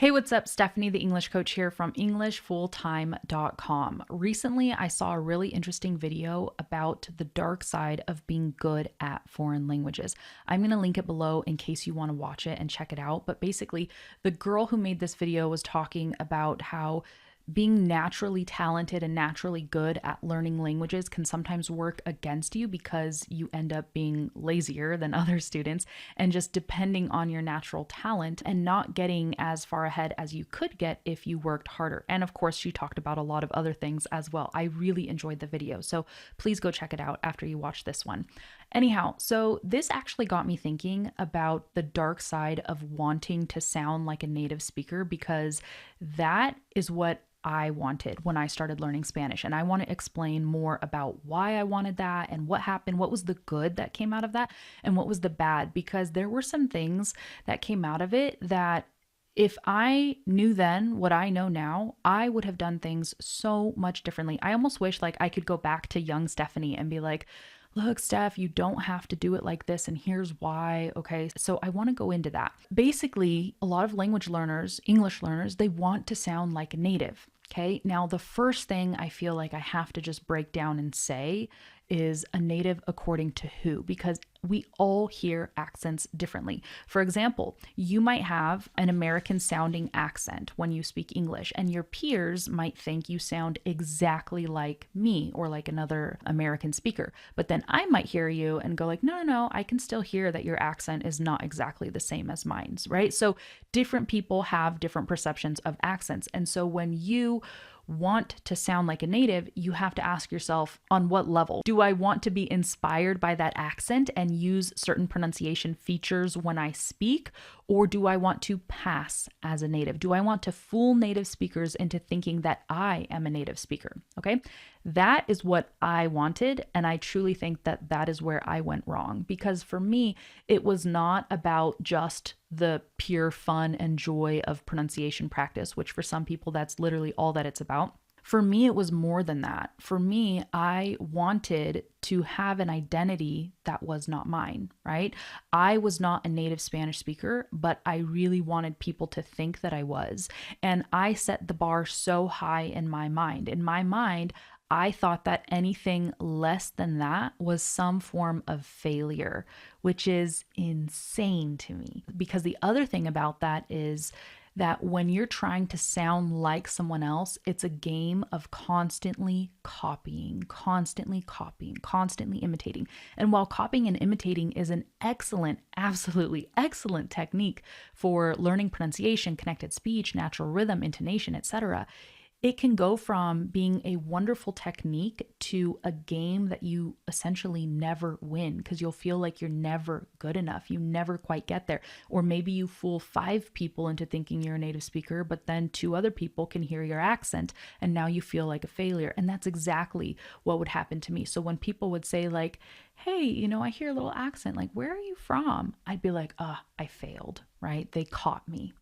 Hey, what's up? Stephanie, the English coach here from EnglishFulltime.com. Recently, I saw a really interesting video about the dark side of being good at foreign languages. I'm going to link it below in case you want to watch it and check it out. But basically, the girl who made this video was talking about how being naturally talented and naturally good at learning languages can sometimes work against you because you end up being lazier than other students and just depending on your natural talent and not getting as far ahead as you could get if you worked harder. And of course, she talked about a lot of other things as well. I really enjoyed the video, so please go check it out after you watch this one. Anyhow, so this actually got me thinking about the dark side of wanting to sound like a native speaker, because that is what I wanted when I started learning Spanish. And I want to explain more about why I wanted that and what happened, what was the good that came out of that, and what was the bad, because there were some things that came out of it that if I knew then what I know now, I would have done things so much differently. I almost wish like I could go back to young Stephanie and be like, look, Steph, you don't have to do it like this, and here's why. Okay, so I want to go into that. Basically, a lot of language learners, English learners, they want to sound like a native. Okay, now the first thing I feel like I have to just break down and say is a native according to who, because we all hear accents differently. For example, you might have an American sounding accent when you speak English, and your peers might think you sound exactly like me or like another American speaker. But then I might hear you and go like, no, I can still hear that your accent is not exactly the same as mine's, right? So different people have different perceptions of accents. And so when you want to sound like a native, you have to ask yourself, on what level? Do I want to be inspired by that accent and use certain pronunciation features when I speak? Or do I want to pass as a native? Do I want to fool native speakers into thinking that I am a native speaker? Okay, that is what I wanted. And I truly think that that is where I went wrong, because for me, it was not about just the pure fun and joy of pronunciation practice, which for some people, that's literally all that it's about. For me, it was more than that. For me, I wanted to have an identity that was not mine, right? I was not a native Spanish speaker, but I really wanted people to think that I was. And I set the bar so high in my mind. In my mind, I thought that anything less than that was some form of failure, which is insane to me. Because the other thing about that is that when you're trying to sound like someone else, it's a game of constantly copying, constantly imitating. And while copying and imitating is an excellent, absolutely excellent technique for learning pronunciation, connected speech, natural rhythm, intonation, etc., it can go from being a wonderful technique to a game that you essentially never win, because you'll feel like you're never good enough. You never quite get there. Or maybe you fool 5 people into thinking you're a native speaker, but then 2 other people can hear your accent and now you feel like a failure. And that's exactly what would happen to me. So when people would say like, hey, I hear a little accent, like, where are you from? I'd be like, I failed, right? They caught me.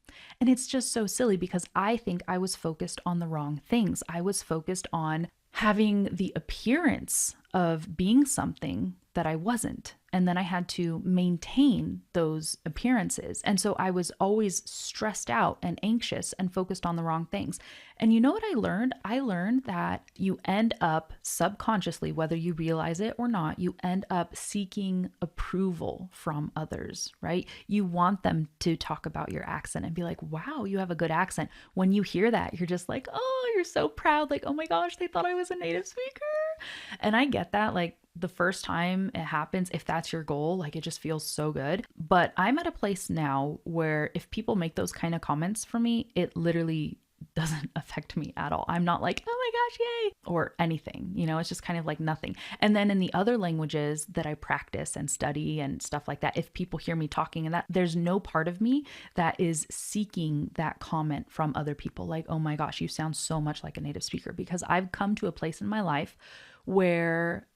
And it's just so silly, because I think I was focused on the wrong things. I was focused on having the appearance of being something that I wasn't. And then I had to maintain those appearances. And so I was always stressed out and anxious and focused on the wrong things. And you know what I learned? I learned that you end up subconsciously, whether you realize it or not, you end up seeking approval from others, right? You want them to talk about your accent and be like, wow, you have a good accent. When you hear that, you're just like, oh, you're so proud. Like, oh my gosh, they thought I was a native speaker. And I get that. Like, the first time it happens, if that's your goal, like, it just feels so good. But I'm at a place now where if people make those kind of comments for me, it literally doesn't affect me at all. I'm not like, oh my gosh, yay, or anything, it's just kind of like nothing. And then in the other languages that I practice and study and stuff like that, if people hear me talking and that, there's no part of me that is seeking that comment from other people. Like, oh my gosh, you sound so much like a native speaker, because I've come to a place in my life where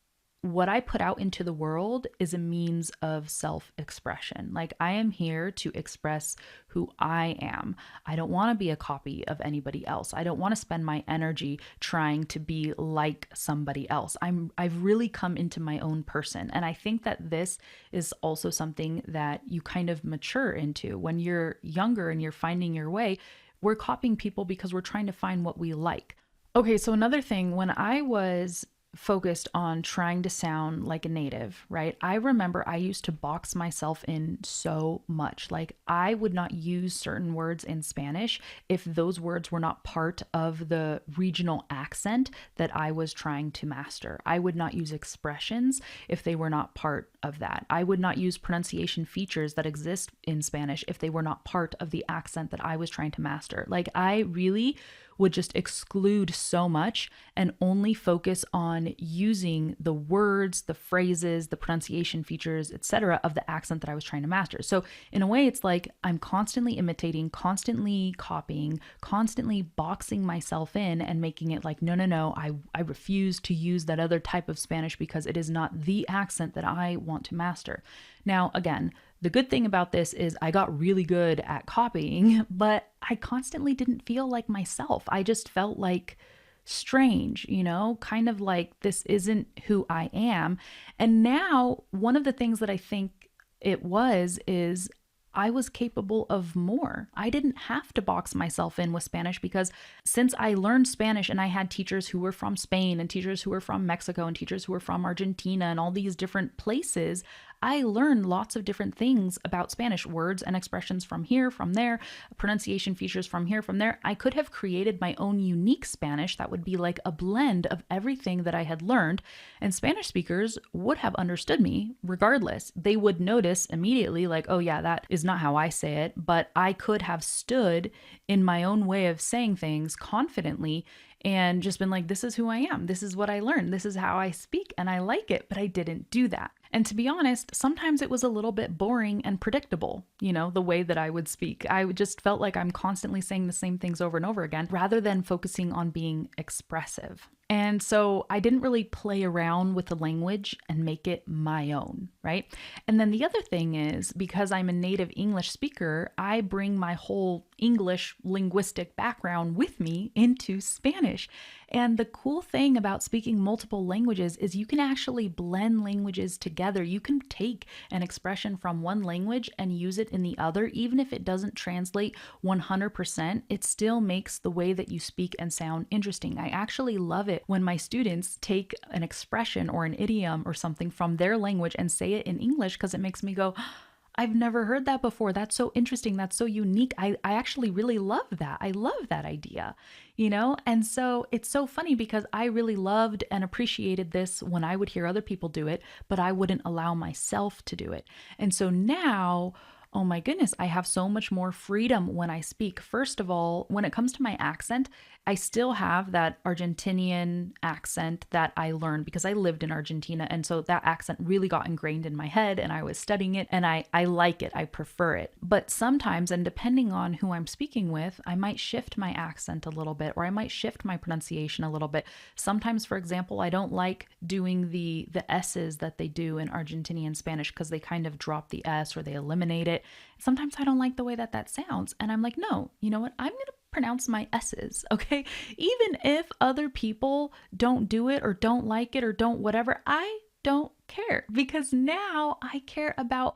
what I put out into the world is a means of self-expression. Like, I am here to express who I am. I don't want to be a copy of anybody else. I don't want to spend my energy trying to be like somebody else. I've really come into my own person. And I think that this is also something that you kind of mature into when you're younger and you're finding your way. We're copying people because we're trying to find what we like. Okay, so another thing, when I was focused on trying to sound like a native, right? I remember I used to box myself in so much. Like, I would not use certain words in Spanish if those words were not part of the regional accent that I was trying to master. I would not use expressions if they were not part of that. I would not use pronunciation features that exist in Spanish if they were not part of the accent that I was trying to master. Like, I really would just exclude so much and only focus on using the words, the phrases, the pronunciation features, etc. of the accent that I was trying to master. So in a way, it's like I'm constantly imitating, constantly copying, constantly boxing myself in and making it like, no, I refuse to use that other type of Spanish because it is not the accent that I want to master. Now, again, the good thing about this is I got really good at copying, but I constantly didn't feel like myself. I just felt like strange, kind of like this isn't who I am. And now, one of the things that I think it was is I was capable of more. I didn't have to box myself in with Spanish because since I learned Spanish and I had teachers who were from Spain and teachers who were from Mexico and teachers who were from Argentina and all these different places, I learned lots of different things about Spanish, words and expressions from here, from there, pronunciation features from here, from there. I could have created my own unique Spanish that would be like a blend of everything that I had learned, and Spanish speakers would have understood me regardless. They would notice immediately, like, oh yeah, that is not how I say it, but I could have stood in my own way of saying things confidently and just been like, this is who I am. This is what I learned. This is how I speak, and I like it, but I didn't do that. And to be honest, sometimes it was a little bit boring and predictable, the way that I would speak. I just felt like I'm constantly saying the same things over and over again rather than focusing on being expressive. And so I didn't really play around with the language and make it my own, right? And then the other thing is, because I'm a native English speaker, I bring my whole English linguistic background with me into Spanish. And the cool thing about speaking multiple languages is you can actually blend languages together. You can take an expression from one language and use it in the other. Even if it doesn't translate 100%, it still makes the way that you speak and sound interesting. I actually love it when my students take an expression or an idiom or something from their language and say it in English, because it makes me go, I've never heard that before. That's so interesting. That's so unique. I actually really love that. I love that idea, And so it's so funny because I really loved and appreciated this when I would hear other people do it, but I wouldn't allow myself to do it. And so now, oh my goodness, I have so much more freedom when I speak. First of all, when it comes to my accent, I still have that Argentinian accent that I learned because I lived in Argentina. And so that accent really got ingrained in my head and I was studying it and I like it. I prefer it. But sometimes, and depending on who I'm speaking with, I might shift my accent a little bit or I might shift my pronunciation a little bit. Sometimes, for example, I don't like doing the S's that they do in Argentinian Spanish because they kind of drop the S or they eliminate it. Sometimes I don't like the way that sounds. And I'm like, no, you know what? I'm going to pronounce my S's, okay? Even if other people don't do it or don't like it or don't whatever, I don't care because now I care about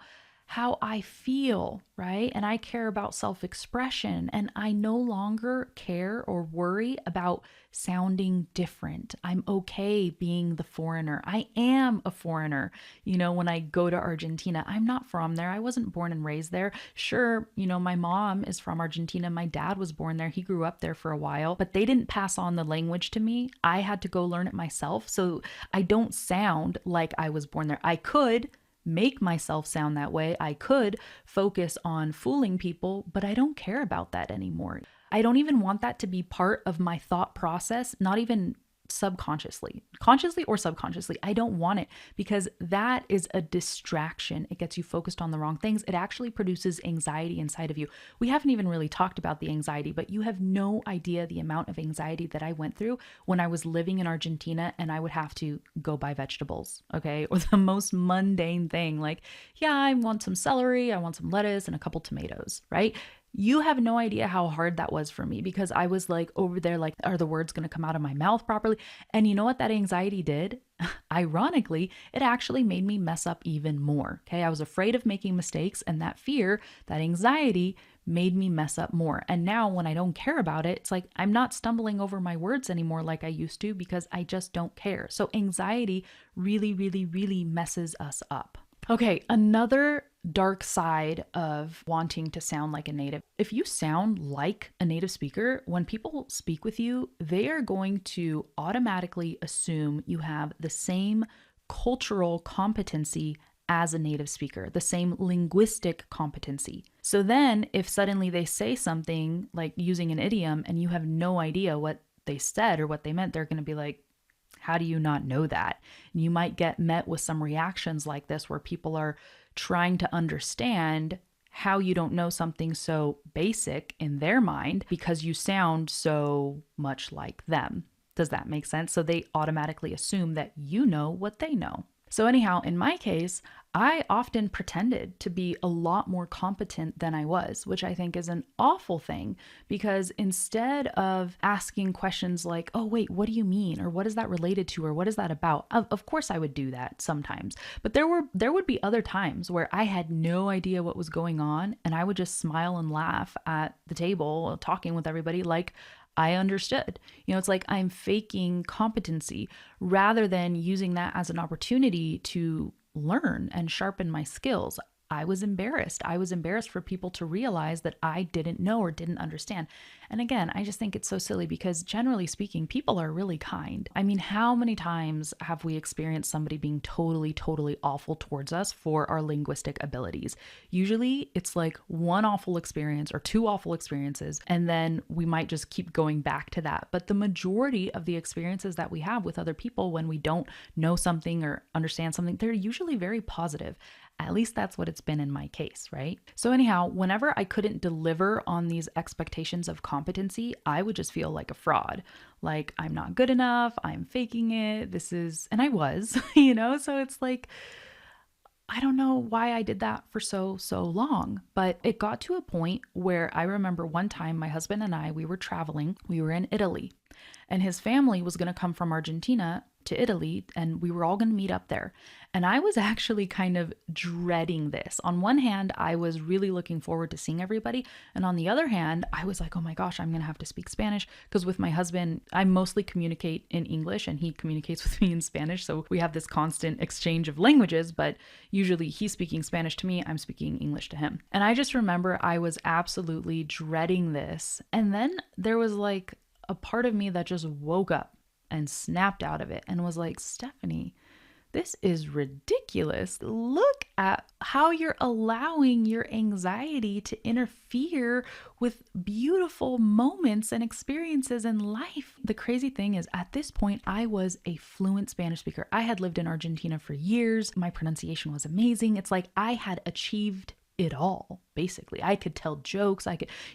how I feel, right? And I care about self-expression and I no longer care or worry about sounding different. I'm okay being the foreigner. I am a foreigner. When I go to Argentina, I'm not from there. I wasn't born and raised there. Sure, my mom is from Argentina. My dad was born there. He grew up there for a while, but they didn't pass on the language to me. I had to go learn it myself. So I don't sound like I was born there. I could make myself sound that way. I could focus on fooling people, but I don't care about that anymore. I don't even want that to be part of my thought process, not even subconsciously, consciously or subconsciously. I don't want it because that is a distraction. It gets you focused on the wrong things. It actually produces anxiety inside of you. We haven't even really talked about the anxiety, but you have no idea the amount of anxiety that I went through when I was living in Argentina and I would have to go buy vegetables, okay? Or the most mundane thing like, yeah, I want some celery, I want some lettuce and a couple tomatoes, right? You have no idea how hard that was for me because I was like over there, like, are the words going to come out of my mouth properly? And you know what that anxiety did? Ironically, it actually made me mess up even more. Okay. I was afraid of making mistakes, and that fear, that anxiety made me mess up more. And now when I don't care about it, it's like I'm not stumbling over my words anymore like I used to because I just don't care. So anxiety really, really, really messes us up. Okay, another dark side of wanting to sound like a native. If you sound like a native speaker, when people speak with you, they are going to automatically assume you have the same cultural competency as a native speaker, the same linguistic competency. So then, if suddenly they say something like using an idiom and you have no idea what they said or what they meant, they're going to be like, how do you not know that? And you might get met with some reactions like this where people are trying to understand how you don't know something so basic in their mind because you sound so much like them. Does that make sense? So they automatically assume that you know what they know. So anyhow, in my case, I often pretended to be a lot more competent than I was, which I think is an awful thing because instead of asking questions like, oh, wait, what do you mean? Or what is that related to? Or what is that about? Of course I would do that sometimes, but there would be other times where I had no idea what was going on and I would just smile and laugh at the table talking with everybody like I understood. It's like I'm faking competency rather than using that as an opportunity to learn and sharpen my skills. I was embarrassed. I was embarrassed for people to realize that I didn't know or didn't understand. And again, I just think it's so silly because generally speaking, people are really kind. I mean, how many times have we experienced somebody being totally, totally awful towards us for our linguistic abilities? Usually it's like one awful experience or two awful experiences, and then we might just keep going back to that. But the majority of the experiences that we have with other people when we don't know something or understand something, they're usually very positive. At least that's what it's been in my case, right? So anyhow, whenever I couldn't deliver on these expectations of competency, I would just feel like a fraud. Like I'm not good enough, I'm faking it. And I was, so it's like, I don't know why I did that for so long, but it got to a point where I remember one time my husband and I, we were traveling, we were in Italy, and his family was going to come from Argentina to Italy, and we were all going to meet up there. And I was actually kind of dreading this. On one hand, I was really looking forward to seeing everybody. And on the other hand, I was like, oh my gosh, I'm going to have to speak Spanish because with my husband, I mostly communicate in English and he communicates with me in Spanish. So we have this constant exchange of languages, but usually he's speaking Spanish to me, I'm speaking English to him. And I just remember I was absolutely dreading this. And then there was like a part of me that just woke up and snapped out of it and was like, Stephanie, this is ridiculous. Look at how you're allowing your anxiety to interfere with beautiful moments and experiences in life. The crazy thing is, at this point, I was a fluent Spanish speaker. I had lived in Argentina for years. My pronunciation was amazing. It's like I had achieved it all. Basically, I could tell jokes.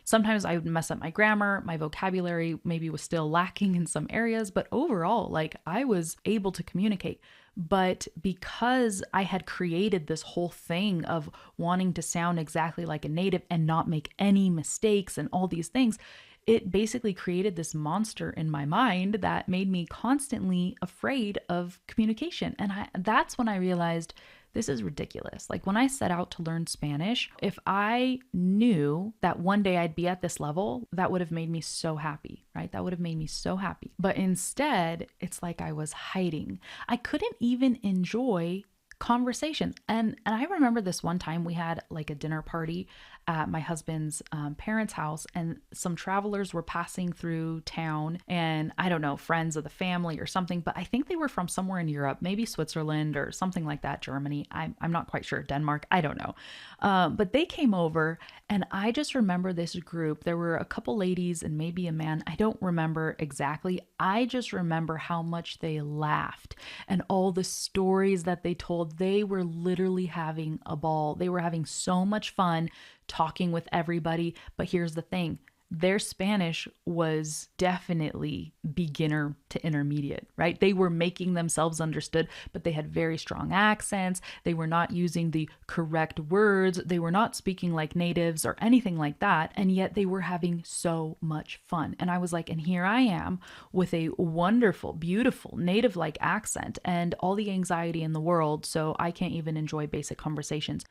Sometimes I would mess up my grammar, my vocabulary maybe was still lacking in some areas, but overall, like I was able to communicate. But because I had created this whole thing of wanting to sound exactly like a native and not make any mistakes and all these things, it basically created this monster in my mind that made me constantly afraid of communication. And that's when I realized this is ridiculous. Like when I set out to learn Spanish, if I knew that one day I'd be at this level, that would have made me so happy, right? That would have made me so happy. But instead, it's like I was hiding. I couldn't even enjoy conversations. And I remember this one time we had like a dinner party at my husband's parents' house, and some travelers were passing through town, and I don't know, friends of the family or something, but I think they were from somewhere in Europe, maybe Switzerland or something like that, Germany. I'm not quite sure, Denmark, I don't know. But they came over, and I just remember this group. There were a couple ladies and maybe a man. I don't remember exactly. I just remember how much they laughed and all the stories that they told. They were literally having a ball. They were having so much fun talking with everybody. But here's the thing. their Spanish was definitely beginner to intermediate, right? They were making themselves understood, but they had very strong accents. They were not using the correct words. They were not speaking like natives or anything like that. And yet they were having so much fun. And I was like, and here I am with a wonderful, beautiful native like accent and all the anxiety in the world. So I can't even enjoy basic conversations.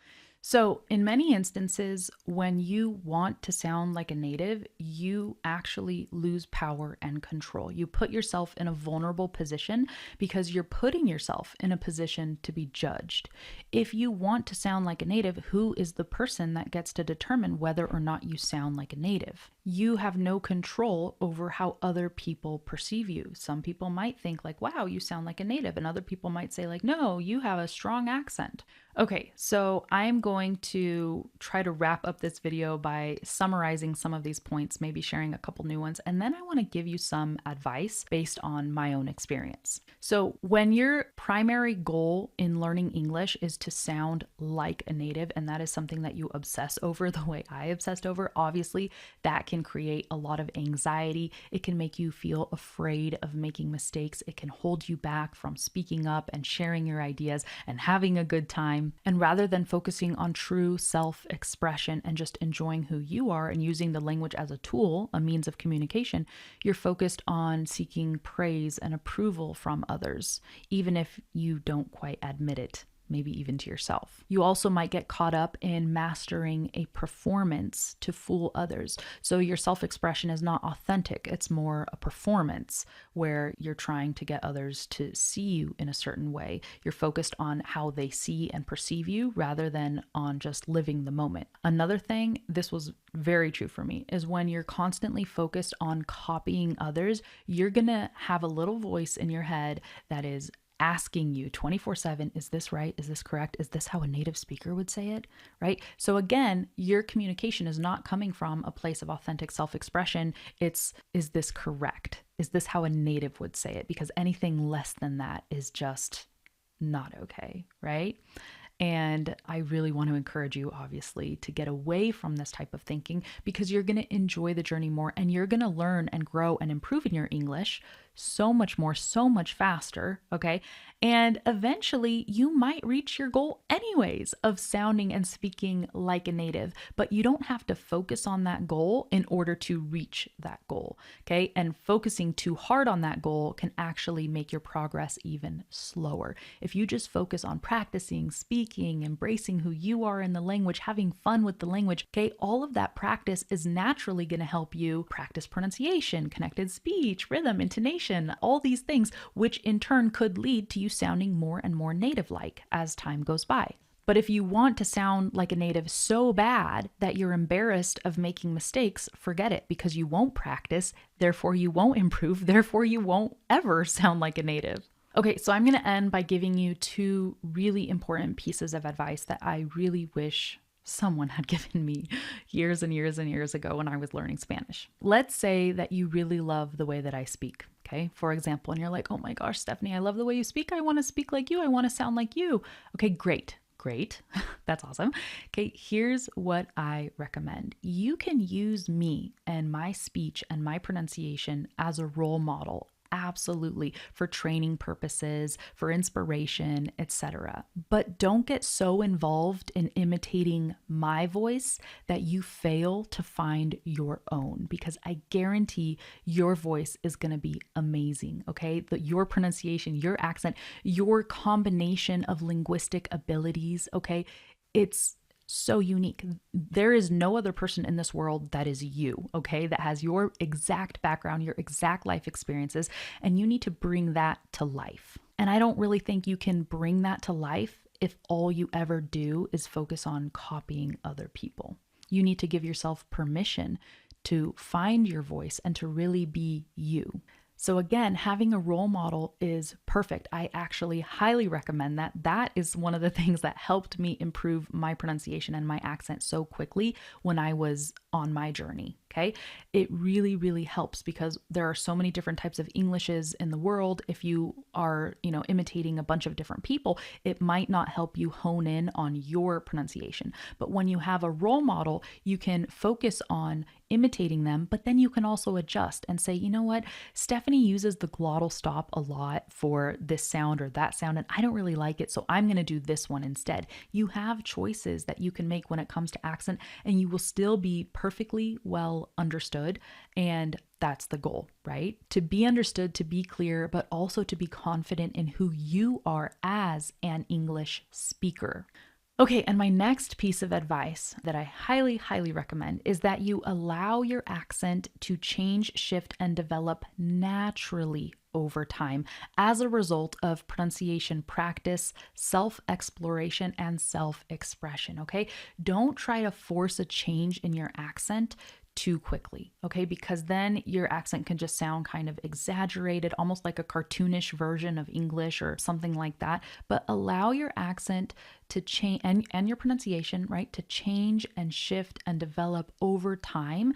So, in many instances, when you want to sound like a native, you actually lose power and control. You put yourself in a vulnerable position because you're putting yourself in a position to be judged. If you want to sound like a native, who is the person that gets to determine whether or not you sound like a native? You have no control over how other people perceive you. Some people might think like, wow, you sound like a native. And other people might say like, no, you have a strong accent. Okay, so I'm going to try to wrap up this video by summarizing some of these points, maybe sharing a couple new ones, and then I want to give you some advice based on my own experience. So when your primary goal in learning English is to sound like a native, and that is something that you obsess over the way I obsessed over, obviously that can create a lot of anxiety. It can make you feel afraid of making mistakes. It can hold you back from speaking up and sharing your ideas and having a good time. And rather than focusing on true self-expression and just enjoying who you are and using the language as a tool, a means of communication, you're focused on seeking praise and approval from others, even if you don't quite admit it, maybe even to yourself. You also might get caught up in mastering a performance to fool others. So your self-expression is not authentic. It's more a performance where you're trying to get others to see you in a certain way. You're focused on how they see and perceive you rather than on just living the moment. Another thing, this was very true for me, is when you're constantly focused on copying others, you're gonna have a little voice in your head that is asking you 24/7, is this right? Is this correct? Is this how a native speaker would say it? Right? So again, your communication is not coming from a place of authentic self-expression. It's, is this correct? Is this how a native would say it? Because anything less than that is just not okay, right? And I really want to encourage you, obviously, to get away from this type of thinking because you're going to enjoy the journey more and you're going to learn and grow and improve in your English so much more, so much faster, okay? And eventually you might reach your goal anyways of sounding and speaking like a native, but you don't have to focus on that goal in order to reach that goal, okay? And focusing too hard on that goal can actually make your progress even slower. If you just focus on practicing, speaking, embracing who you are in the language, having fun with the language, okay, all of that practice is naturally going to help you practice pronunciation, connected speech, rhythm, intonation, all these things, which in turn could lead to you sounding more and more native-like as time goes by. But if you want to sound like a native so bad that you're embarrassed of making mistakes, forget it, because you won't practice, therefore you won't improve, therefore you won't ever sound like a native. Okay, so I'm going to end by giving you two really important pieces of advice that I really wish someone had given me years and years and years ago when I was learning Spanish. Let's say that you really love the way that I speak, okay? For example, and you're like, oh my gosh, Stephanie, I love the way you speak. I want to speak like you. I want to sound like you. Okay, great. That's awesome. Okay, here's what I recommend. You can use me and my speech and my pronunciation as a role model. Absolutely, for training purposes, for inspiration, etc. But don't get so involved in imitating my voice that you fail to find your own, because I guarantee your voice is going to be amazing, okay? Your pronunciation, your accent, your combination of linguistic abilities, okay? It's so unique. There is no other person in this world that is you, okay? That has your exact background, your exact life experiences, and you need to bring that to life. And I don't really think you can bring that to life if all you ever do is focus on copying other people. You need to give yourself permission to find your voice and to really be you. So again, having a role model is perfect. I actually highly recommend that. That is one of the things that helped me improve my pronunciation and my accent so quickly when I was on my journey. Okay. It really, really helps because there are so many different types of Englishes in the world. If you are, imitating a bunch of different people, it might not help you hone in on your pronunciation. But when you have a role model, you can focus on imitating them, but then you can also adjust and say, you know what, Stephanie uses the glottal stop a lot for this sound or that sound, and I don't really like it, so I'm going to do this one instead. You have choices that you can make when it comes to accent, and you will still be perfectly well understood. And that's the goal, right? To be understood, to be clear, but also to be confident in who you are as an English speaker. Okay, and my next piece of advice that I highly, highly recommend is that you allow your accent to change, shift, and develop naturally over time as a result of pronunciation practice, self-exploration, and self-expression, okay? Don't try to force a change in your accent too quickly, okay? Because then your accent can just sound kind of exaggerated, almost like a cartoonish version of English or something like that. But allow your accent to change and your pronunciation, right, to change and shift and develop over time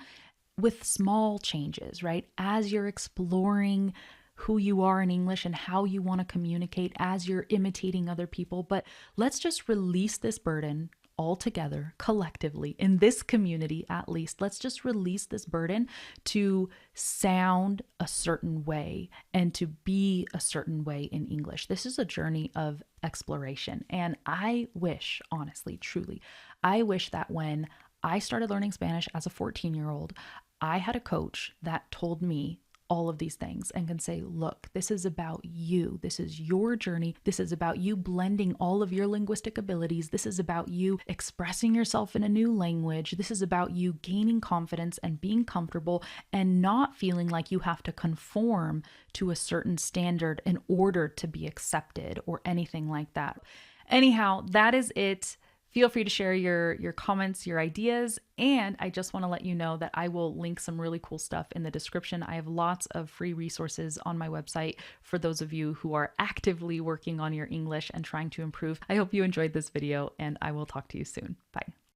with small changes, right? As you're exploring who you are in English and how you want to communicate as you're imitating other people. But let's just release this burden all together, collectively, in this community at least. Let's just release this burden to sound a certain way and to be a certain way in English. This is a journey of exploration. And I wish, honestly, truly, I wish that when I started learning Spanish as a 14-year-old, I had a coach that told me all of these things and can say, look, this is about you. This is your journey. This is about you blending all of your linguistic abilities. This is about you expressing yourself in a new language. This is about you gaining confidence and being comfortable and not feeling like you have to conform to a certain standard in order to be accepted or anything like that. Anyhow, that is it. Feel free to share your comments, your ideas, and I just want to let you know that I will link some really cool stuff in the description. I have lots of free resources on my website for those of you who are actively working on your English and trying to improve. I hope you enjoyed this video, and I will talk to you soon. Bye.